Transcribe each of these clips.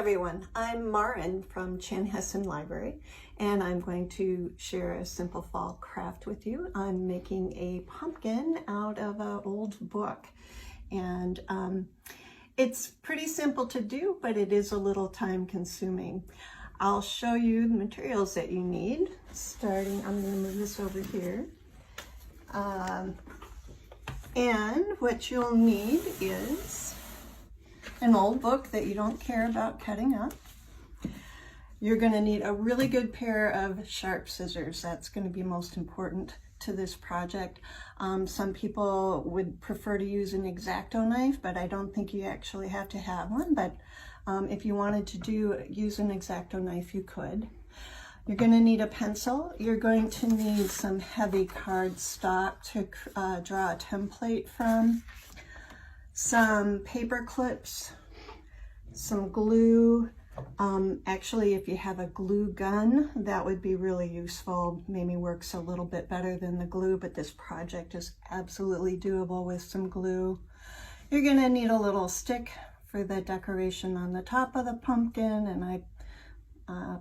everyone, I'm Maren from Chanhassen Library, and I'm going to share a simple fall craft with you. I'm making a pumpkin out of an old book, and it's pretty simple to do, but it is a little time consuming. I'll show you the materials that you need. Starting, I'm going to move this over here. And what you'll need is an old book that you don't care about cutting up. You're going to need a really good pair of sharp scissors. That's going to be most important to this project. Some people would prefer to use an X-Acto knife, but I don't think you actually have to have one. But if you wanted to use an X-Acto knife, you could. You're going to need a pencil. You're going to need some heavy cardstock to draw a template from. Some paper clips, some glue. Actually, if you have a glue gun, that would be really useful. Maybe works a little bit better than the glue, but this project is absolutely doable with some glue. You're going to need a little stick for the decoration on the top of the pumpkin, and I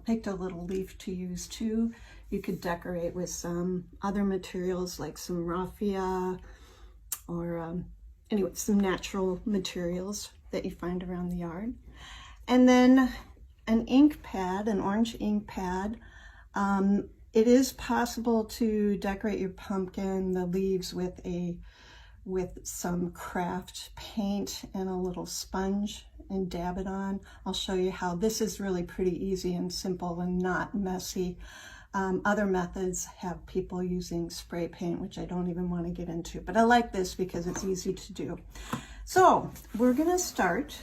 picked a little leaf to use too. You could decorate with some other materials like some raffia or anyway, some natural materials that you find around the yard. And then an ink pad, an orange ink pad. It is possible to decorate your pumpkin, the leaves, with some craft paint and a little sponge and dab it on. I'll show you how. This is really pretty easy and simple and not messy. Other methods have people using spray paint, which I don't even want to get into, but I like this because it's easy to do. So we're going to start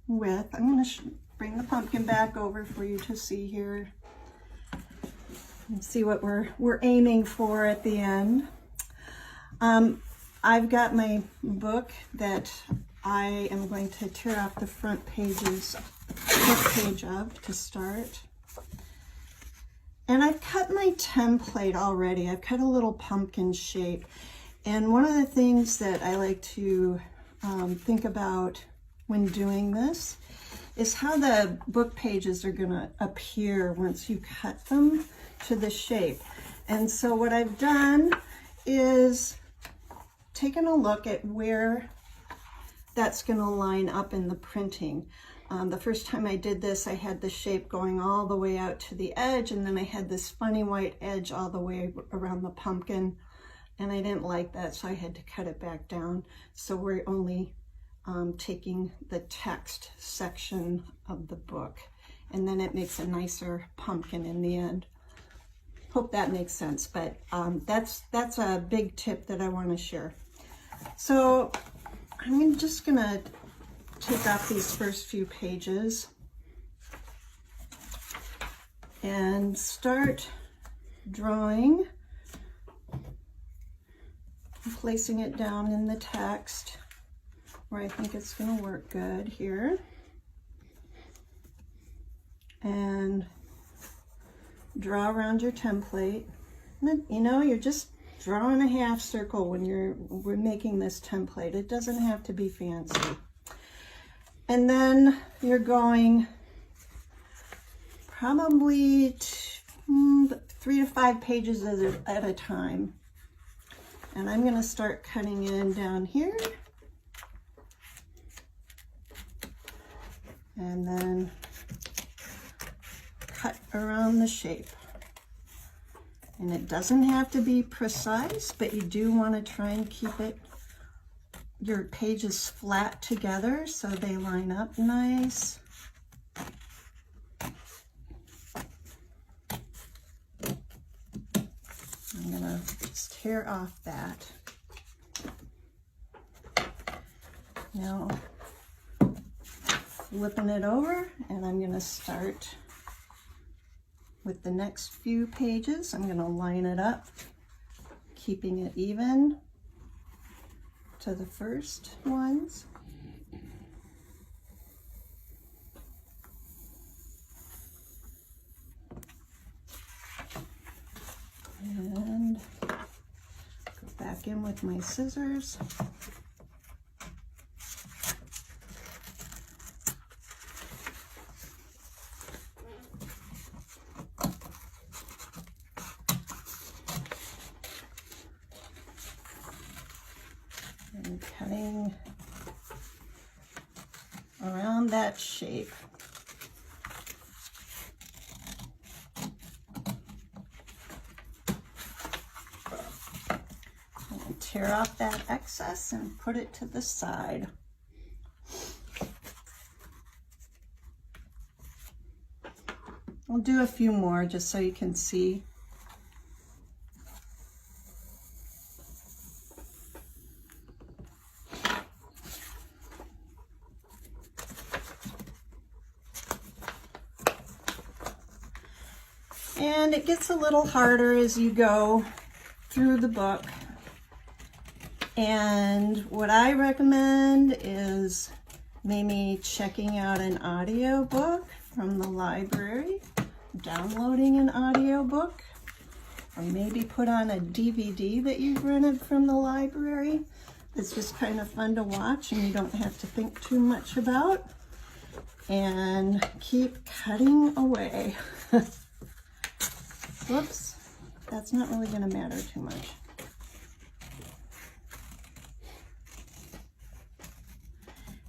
with, I'm going to bring the pumpkin back over for you to see here and see what we're aiming for at the end. I've got my book that I am going to tear off the front pages, front page of to start. And I've cut my template already. I've cut a little pumpkin shape. And one of the things that I like to think about when doing this is how the book pages are going to appear once you cut them to the shape. And so what I've done is taken a look at where that's going to line up in the printing. The first time I did this, I had the shape going all the way out to the edge, and then I had this funny white edge all the way around the pumpkin, and I didn't like that, so I had to cut it back down. So we're only taking the text section of the book, and then it makes a nicer pumpkin in the end. Hope that makes sense, but that's a big tip that I want to share. So I'm just gonna take off these first few pages and start drawing, placing it down in the text where I think it's going to work good here. And draw around your template. You know, you're just drawing a half circle when we're making this template. It doesn't have to be fancy. And then you're going probably 3 to 5 pages at a time. And I'm going to start cutting in down here. And then cut around the shape. And it doesn't have to be precise, but you do want to try and keep your pages flat together so they line up nice. I'm going to just tear off that. Now, flipping it over, and I'm going to start with the next few pages. I'm going to line it up, keeping it even to the first ones. And go back in with my scissors. cutting around that shape. And tear off that excess and put it to the side. We'll do a few more just so you can see. And it gets a little harder as you go through the book. And what I recommend is maybe checking out an audiobook from the library, downloading an audiobook, or maybe put on a DVD that you've rented from the library. It's just kind of fun to watch and you don't have to think too much about. And keep cutting away. Whoops, that's not really going to matter too much.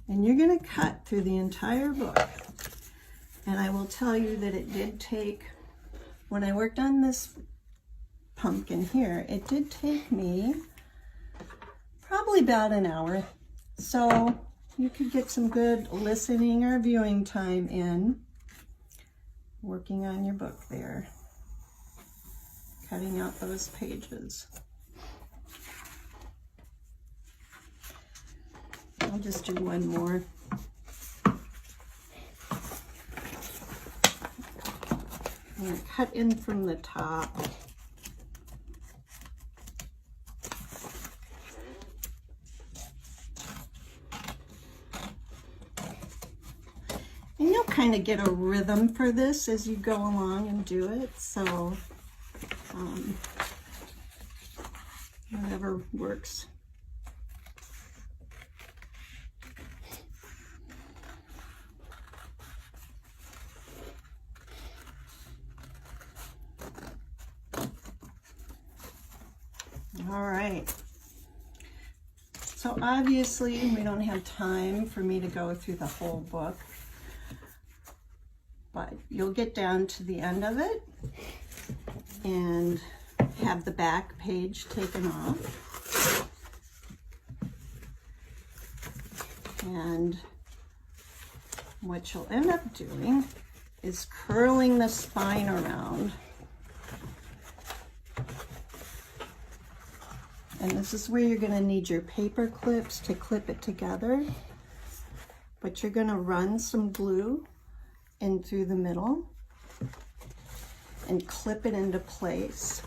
And you're going to cut through the entire book. And I will tell you that it did take, when I worked on this pumpkin here, it did take me probably about an hour. So you could get some good listening or viewing time in working on your book there. Cutting out those pages. I'll just do one more. I'm going to cut in from the top. And you'll kind of get a rhythm for this as you go along and do it. So whatever works. All right. So obviously we don't have time for me to go through the whole book, but you'll get down to the end of it and have the back page taken off. And what you'll end up doing is curling the spine around. And this is where you're going to need your paper clips to clip it together. But you're going to run some glue in through the middle and clip it into place.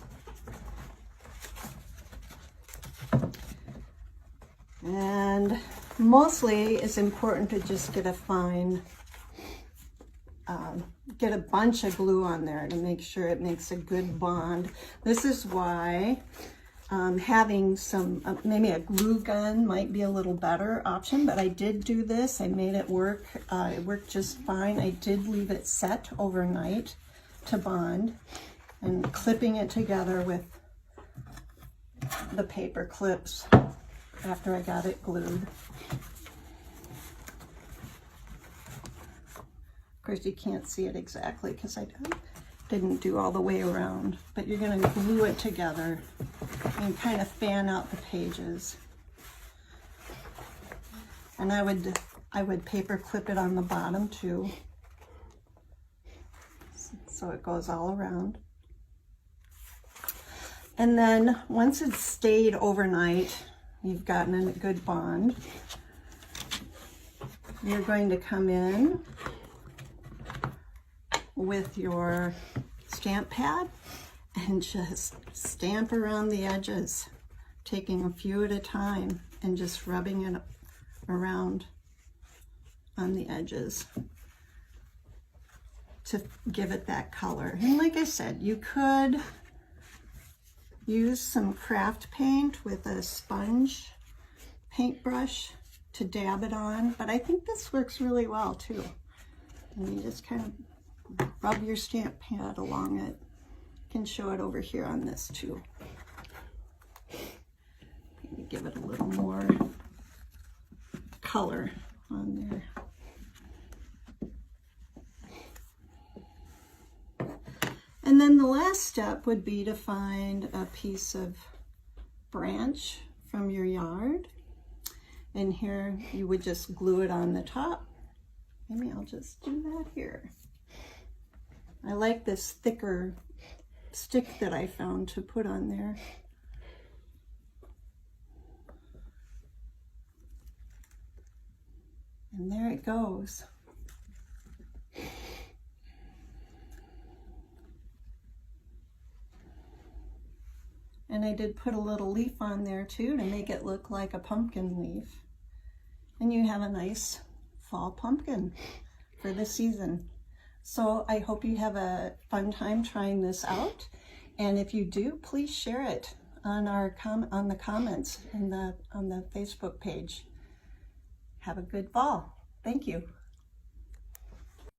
And mostly it's important to just get a fine, get a bunch of glue on there to make sure it makes a good bond. This is why having some, maybe a glue gun might be a little better option, but I did do this. I made it work. It worked just fine. I did leave it set overnight to bond, and clipping it together with the paper clips after I got it glued. Of course, you can't see it exactly because I didn't do all the way around, but you're going to glue it together and kind of fan out the pages. And I would paper clip it on the bottom too, so it goes all around. And then once it's stayed overnight, you've gotten a good bond, you're going to come in with your stamp pad and just stamp around the edges, taking a few at a time and just rubbing it around on the edges to give it that color. And like I said, you could use some craft paint with a sponge paintbrush to dab it on, but I think this works really well too. And you just kind of rub your stamp pad along it. You can show it over here on this too. Maybe give it a little more color on there. And then the last step would be to find a piece of branch from your yard. And here you would just glue it on the top. Maybe I'll just do that here. I like this thicker stick that I found to put on there. And there it goes. And I did put a little leaf on there too to make it look like a pumpkin leaf. And you have a nice fall pumpkin for the season. So I hope you have a fun time trying this out. And if you do, please share it on on the comments on the Facebook page. Have a good fall. Thank you.